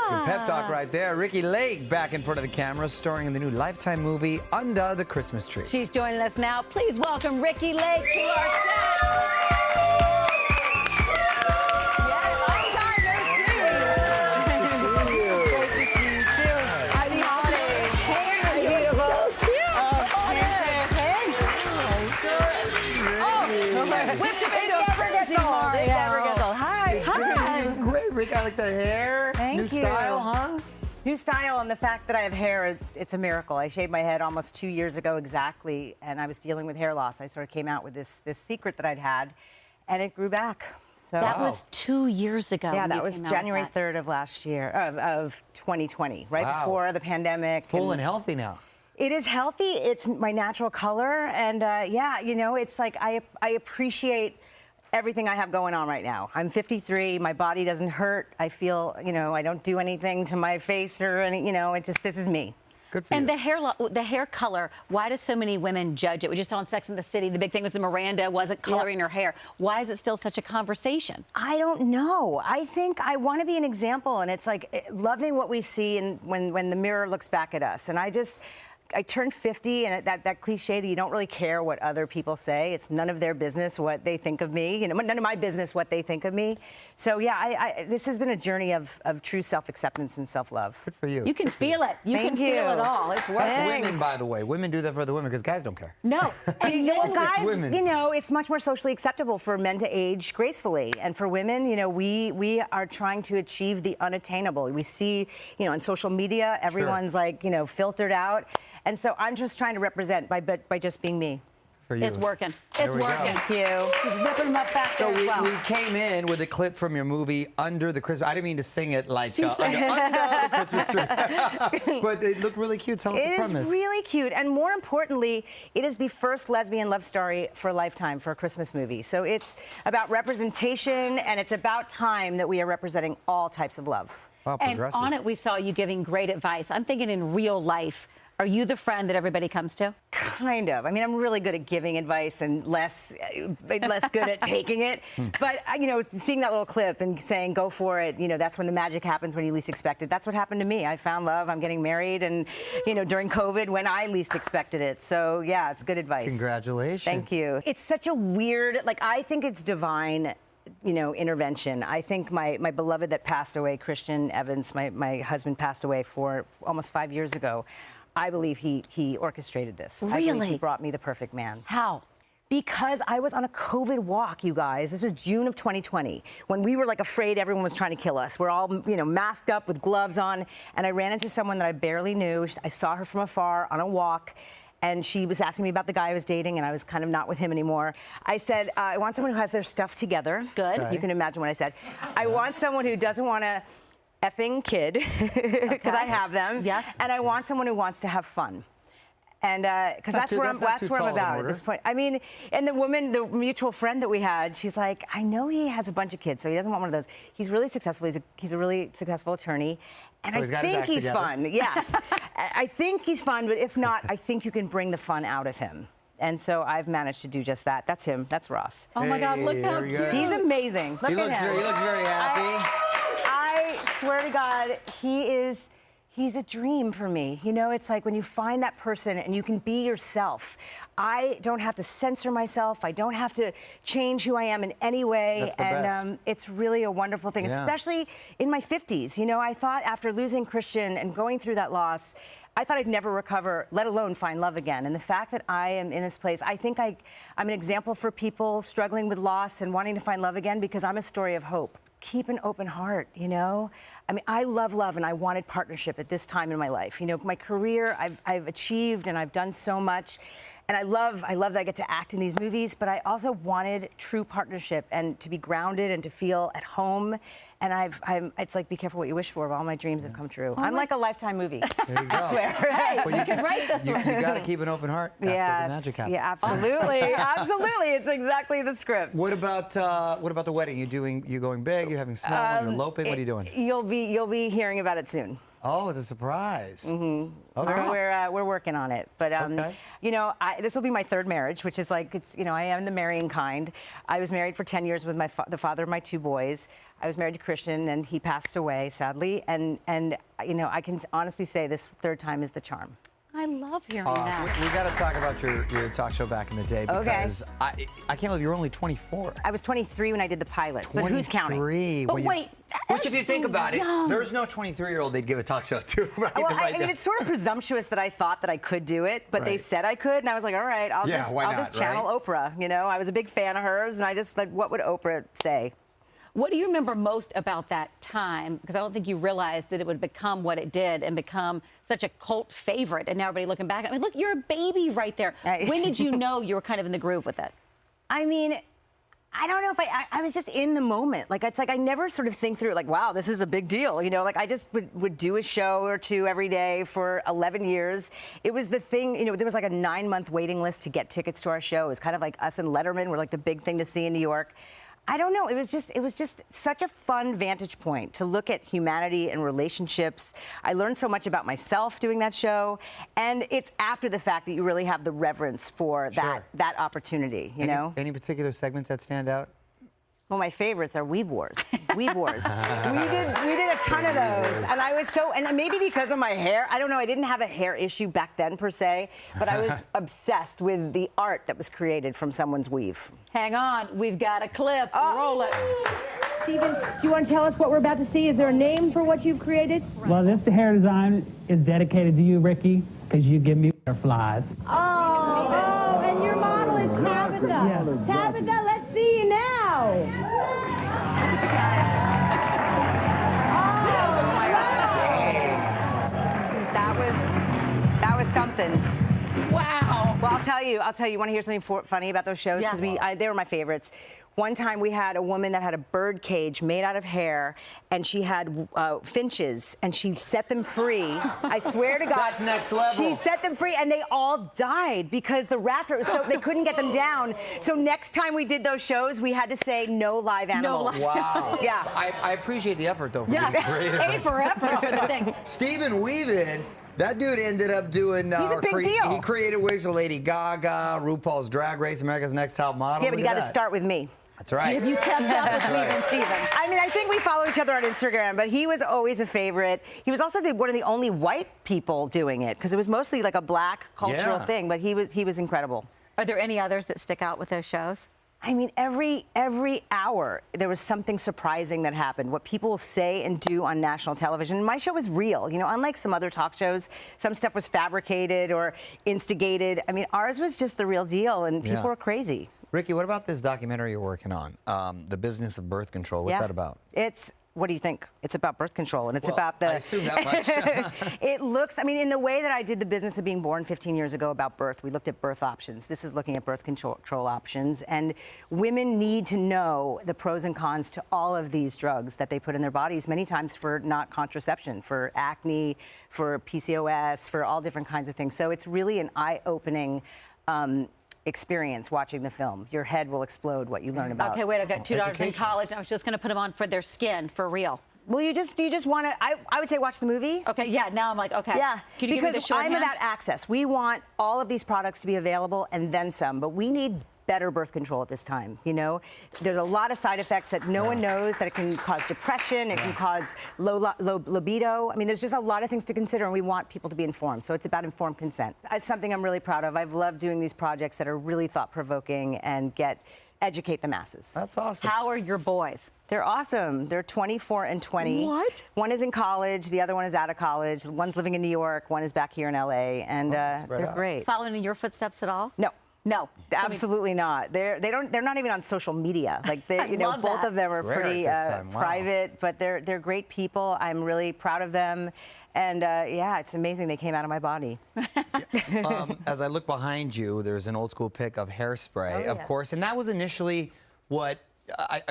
Good pep talk right there. Ricki Lake back in front of the camera, starring in the new Lifetime movie, Under the Christmas Tree. She's joining us now. Please welcome Ricki Lake to our set. Rick, I like the hair. Thank New you. style, huh? New style, and the fact that I have hair, it's a miracle. I shaved my head almost 2 years ago exactly, and I was dealing with hair loss. I sort of came out with this secret that I'd had, and it grew back. So, that was 2 years ago. Yeah, that was January 3rd of last year, of 2020, right before the pandemic. Full and healthy now. It is healthy. It's my natural color, and yeah, you know, it's like I appreciate everything I have going on right now. I'm 53. My body doesn't hurt. I feel, you know, I don't do anything to my face or any, you know, this is me. Good for you. And the hair color, why do so many women judge it? We just saw on Sex and the City, the big thing was that Miranda wasn't coloring her hair. Why is it still such a conversation? I don't know. I think I want to be an example, and it's like loving what we see and when the mirror looks back at us. And I turned 50, and that cliche that you don't really care what other people say. It's none of their business what they think of me. You know, none of my business what they think of me. So yeah, this has been a journey of true self-acceptance and self-love. Good for you. You can feel it. You can feel it all. It's worth That's it. women, by the way. Women do that for other women because guys don't care. No. And you know, guys, women. you know, it's much more socially acceptable for men to age gracefully, and for women, you know, we are trying to achieve the unattainable. We see, you know, on social media, everyone's like, you know, filtered out. And so I'm just trying to represent by just being me. For you. It's working. There It's we go. working. Thank you. She's whipping them up back So there as well. we came in with a clip from your movie, Under the Christmas. I didn't mean to sing it like under the Christmas tree. But it looked really cute. Tell us the premise. It is really cute. And more importantly, it is the first lesbian love story for Lifetime for a Christmas movie. So it's about representation, and it's about time that we are representing all types of love. Wow, And progressive. on it, we saw you giving great advice. I'm thinking in real life, are you the friend that everybody comes to? Kind of. I mean, I'm really good at giving advice and less good at taking it. But, you know, seeing that little clip and saying, go for it, you know, that's when the magic happens when you least expect it. That's what happened to me. I found love. I'm getting married and, you know, during COVID when I least expected it. So, yeah, it's good advice. Congratulations. Thank you. It's such a weird, like, I think it's divine, you know, intervention. I think my beloved that passed away, Christian Evans, my husband passed away for almost 5 years ago. I believe he orchestrated this. Really? I believe he brought me the perfect man. How? Because I was on a COVID walk, you guys. This was June of 2020, when we were like afraid everyone was trying to kill us. We're all, you know, masked up with gloves on, and I ran into someone that I barely knew. I saw her from afar on a walk, and she was asking me about the guy I was dating, and I was kind of not with him anymore. I said, I want someone who has their stuff together. Good. You can imagine what I said. I want someone who doesn't want to effing kid, because I have them. Yes. And I want someone who wants to have fun. And because that's where I'm about at this point. I mean, and the woman, the mutual friend that we had, she's like, I know he has a bunch of kids, so he doesn't want one of those. He's really successful. He's a really successful attorney. And So I he's got his think act he's together. fun. Yes. I think he's fun, but if not, I think you can bring the fun out of him. And so I've managed to do just that. That's him. That's Ross. Oh my God, look Hey, how there we cute. go. He's amazing. Look He at looks him. very happy. I swear to God, he's a dream for me. You know, it's like when you find that person and you can be yourself. I don't have to censor myself. I don't have to change who I am in any way. That's the best. It's really a wonderful thing, Yeah. especially in my 50s. You know, I thought after losing Christian and going through that loss, I thought I'd never recover, let alone find love again. And the fact that I am in this place, I think I'm an example for people struggling with loss and wanting to find love again, because I'm a story of hope. Keep an open heart, you know? I mean, I love love, and I wanted partnership at this time in my life. You know, my career, I've achieved, and I've done so much. And I love that I get to act in these movies, but I also wanted true partnership and to be grounded and to feel at home. And it's like, be careful what you wish for, but all my dreams have come true. I'm like a Lifetime movie. There you go. I swear. Hey, Well, you can write this one. You got to keep an open heart. That's where the magic happens. Yeah, absolutely. Absolutely. It's exactly the script. What about the wedding? You going big? You having small? You eloping? What are you doing? You'll be hearing about it soon. Oh, it's a surprise. Mm-hmm. Okay. We're working on it, but Okay. you know, this will be my third marriage, which is like, it's, you know, I am the marrying kind. I was married for 10 years with the father of my two boys. I was married to Christian, and he passed away, sadly. And you know, I can honestly say this third time is the charm. I love hearing that. We got to talk about your talk show back in the day because I can't believe you were only 24. I was 23 when I did the pilot, but who's counting? But wait, which if you think about it, young. there's no 23-year-old they'd give a talk show to, right? Well, I mean, it's sort of presumptuous that I thought that I could do it, but they said I could, and I was like, all right, I'll just channel Oprah. You know, I was a big fan of hers, and I just like, what would Oprah say? What do you remember most about that time? Because I don't think you realized that it would become what it did and become such a cult favorite. And now everybody looking back, I mean, look, you're a baby right there. When did you know you were kind of in the groove with it? I mean, I don't know if I was just in the moment. Like, it's like I never sort of think through, like, wow, this is a big deal. You know, like I just would do a show or two every day for 11 years. It was the thing, you know, there was like a 9-month waiting list to get tickets to our show. It was kind of like us and Letterman were like the big thing to see in New York. I don't know. It was just such a fun vantage point to look at humanity and relationships. I learned so much about myself doing that show, and it's after the fact that you really have the reverence for that opportunity. You know. Any particular segments that stand out? Well, my favorites are Weave Wars. Weave Wars. we did a ton of those, and I was so, and maybe because of my hair, I don't know. I didn't have a hair issue back then per se, but I was obsessed with the art that was created from someone's weave. Hang on, we've got a clip. Roll it. Stephen, do you want to tell us what we're about to see? Is there a name for what you've created? Well, this hair design is dedicated to you, Ricki, because you give me butterflies. Oh, and your model is Tabitha. Yes. Tabitha, let's see you now. That was something. Wow. Well, I'll tell you. You want to hear something funny about those shows? Because they were my favorites. One time we had a woman that had a bird cage made out of hair, and she had finches, and she set them free. I swear to God. That's next level. She set them free, and they all died because the rafter, so they couldn't get them down. So next time we did those shows, we had to say no live animals. No live. Wow. Yeah. I appreciate the effort, though, for Yeah. being creative. A for effort for the thing. Stephen Weavin, that dude ended up doing... He's a big deal. He created wigs for Lady Gaga, RuPaul's Drag Race, America's Next Top Model. Yeah, but you got to start with me. That's right. Have you kept up with Weavin, Stephen? I mean, I think we follow each other on Instagram, but he was always a favorite. He was also one of the only white people doing it, because it was mostly like a black cultural thing, but he was incredible. Are there any others that stick out with those shows? I mean, every hour there was something surprising that happened. What people say and do on national television. My show was real. You know, unlike some other talk shows, some stuff was fabricated or instigated. I mean, ours was just the real deal, and people were crazy. Ricki, what about this documentary you're working on, The Business of Birth Control? What's that about? What do you think? It's about birth control, and it's about the... I assume that much. It looks, I mean, in the way that I did The Business of Being Born 15 years ago about birth, we looked at birth options. This is looking at birth control options, and women need to know the pros and cons to all of these drugs that they put in their bodies, many times for not contraception, for acne, for PCOS, for all different kinds of things. So it's really an eye-opening experience watching the film. Your head will explode what you learn about. Okay, wait, I've got 2 daughters in college, and I was just going to put them on for their skin, for real. Well, you just want to, I would say watch the movie. Okay, yeah, now I'm like, okay. Yeah, Can you give me the because shorthand? I'm about access. We want all of these products to be available and then some, but we need better birth control at this time, you know? There's a lot of side effects that no one knows, that it can cause depression, it can cause low libido. I mean, there's just a lot of things to consider, and we want people to be informed, so it's about informed consent. It's something I'm really proud of. I've loved doing these projects that are really thought-provoking and educate the masses. That's awesome. How are your boys? They're awesome. They're 24 and 20. What? One is in college, the other one is out of college. One's living in New York, one is back here in LA, and they're great. Following in your footsteps at all? No. No, absolutely not. They're not even on social media. Like both of them are pretty private, but they're great people. I'm really proud of them, and yeah, it's amazing they came out of my body. As I look behind you, there's an old school pic of Hairspray, of course, and that was initially what I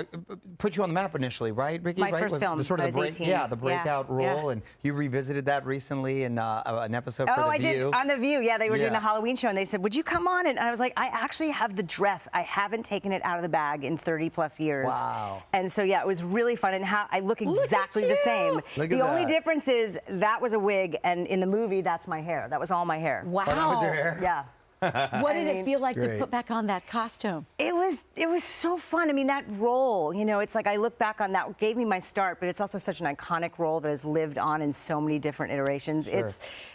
put you on the map initially, right, Ricki? My first film. The sort of the breakout role, yeah. and you revisited that recently in an episode for The View. Oh, I did on The View. Yeah, they were doing the Halloween show, and they said, "Would you come on?" And I was like, "I actually have the dress. I haven't taken it out of the bag in 30+ years." Wow. And so yeah, it was really fun, and I look exactly the same. The only difference is that was a wig, and in the movie, that's my hair. That was all my hair. Wow. Oh, that was your hair? Yeah. What did it feel like to put back on that costume? It was so fun. I mean, that role, you know, it's like I look back on that, gave me my start, but it's also such an iconic role that has lived on in so many different iterations. Sure.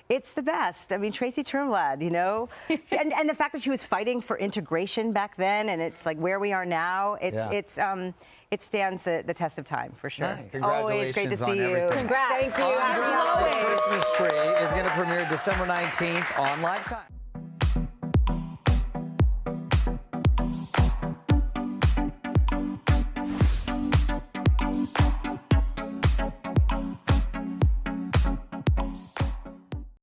It's the best. I mean, Tracy Turnblad, you know, and the fact that she was fighting for integration back then, and it's like where we are now. It stands the test of time for sure. Nice. Congratulations. Always great to see you. Everything. Congrats. Thank you. The Christmas Tree is going to premiere December 19th on Lifetime.